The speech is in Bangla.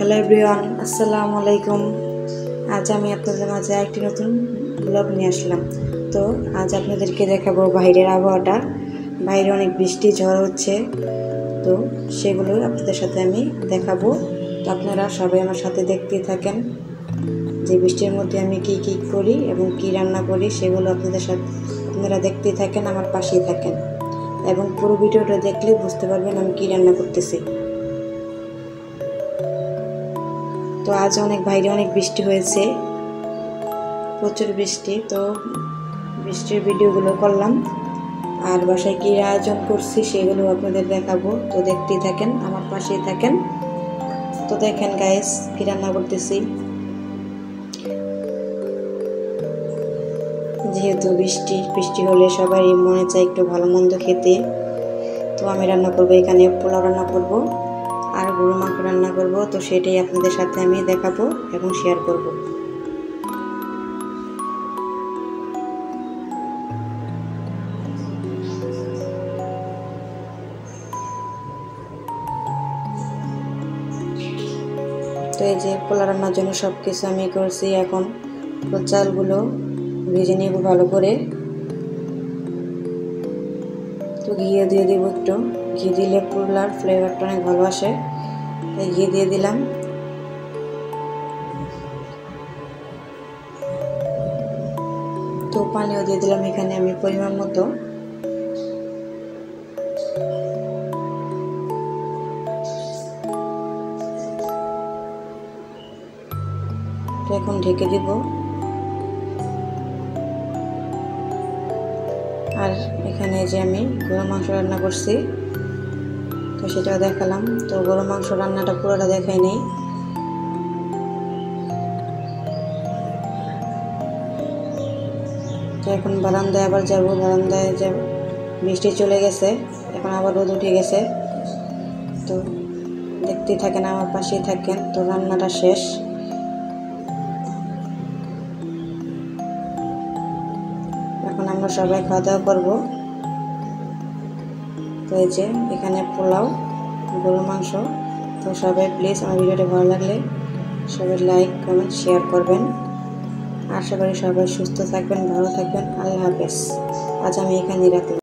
হ্যালো এভরিওয়ান, আসসালামু আলাইকুম। আজ আমি আপনাদের মাঝে একটি নতুন ব্লগ নিয়ে আসলাম। তো আজ আপনাদেরকে দেখাবো বাইরের আবহাওয়াটা। বাইরে অনেক বৃষ্টি ঝড় হচ্ছে, তো সেগুলো আপনাদের সাথে আমি দেখাবো। তো আপনারা সবাই আমার সাথে দেখতেই থাকেন যে বৃষ্টির মধ্যে আমি কি কি করি এবং কি রান্না করি, সেগুলো আপনারা দেখতেই থাকেন, আমার পাশেই থাকেন এবং পুরো ভিডিওটা দেখলে বুঝতে পারবেন আমি কি রান্না করতেছি। তো আজ বাইরে অনেক বৃষ্টি হয়েছে, প্রচুর বৃষ্টি। তো বৃষ্টির ভিডিওগুলো করলাম, আর বাসায় কী আয়োজন করছি সেগুলো আপনাদের দেখাবো। তো দেখতেই থাকেন, আমার পাশেই থাকেন। তো দেখেন গাইস, কী রান্না করতেছি। যেহেতু বৃষ্টি হলে সবারই মনে চায় একটু ভালো মন্দ খেতে, তো আমি রান্না করবো, এখানে পোলাও রান্না করব আর গরু মাংস রান্না করব। তো সেটাই আপনাদের সাথে আমি দেখাবো এবং শেয়ার করব। তো এই যে পোলা রান্নার জন্য সব কিছু আমি করছি। এখন চালগুলো ভেজে নেব ভালো করে। তো ঘিয়ে দিয়ে দেবো একটু, ঘি দিলে পোলার ফ্লেভারটা অনেক ভালো আসে, তাই ঘি দিয়ে দিলাম। তো পানিও দিয়ে দিলাম এখানে আমি পরিমাণ মতো। তো এখন ঢেকে দিব। আর এখানে যে আমি গরু মাংস রান্না করছি, তো সেটাও দেখালাম। তো গরু মাংস রান্নাটা পুরোটা দেখাই নেই। তো এখন বারান্দায় আবার যাব, বারান্দায় যাব। বৃষ্টি চলে গেছে, এখন আবার রোদ উঠে গেছে। তো দেখতেই থাকেন, আমার পাশেই থাকেন। তো রান্নাটা শেষ, এখন আমরা সবাই খাওয়া দাওয়া করবো। তো এই যে এখানে পোলাও, গরুর মাংস। তো সবাই প্লিজ আমার ভিডিওটা ভালো লাগলে সবাই লাইক কমেন্ট শেয়ার করবেন। আশা করি সবাই সুস্থ থাকবেন, ভালো থাকবেন। আল্লাহ হাফেজ। আজ আমি এখানেই রাখলাম।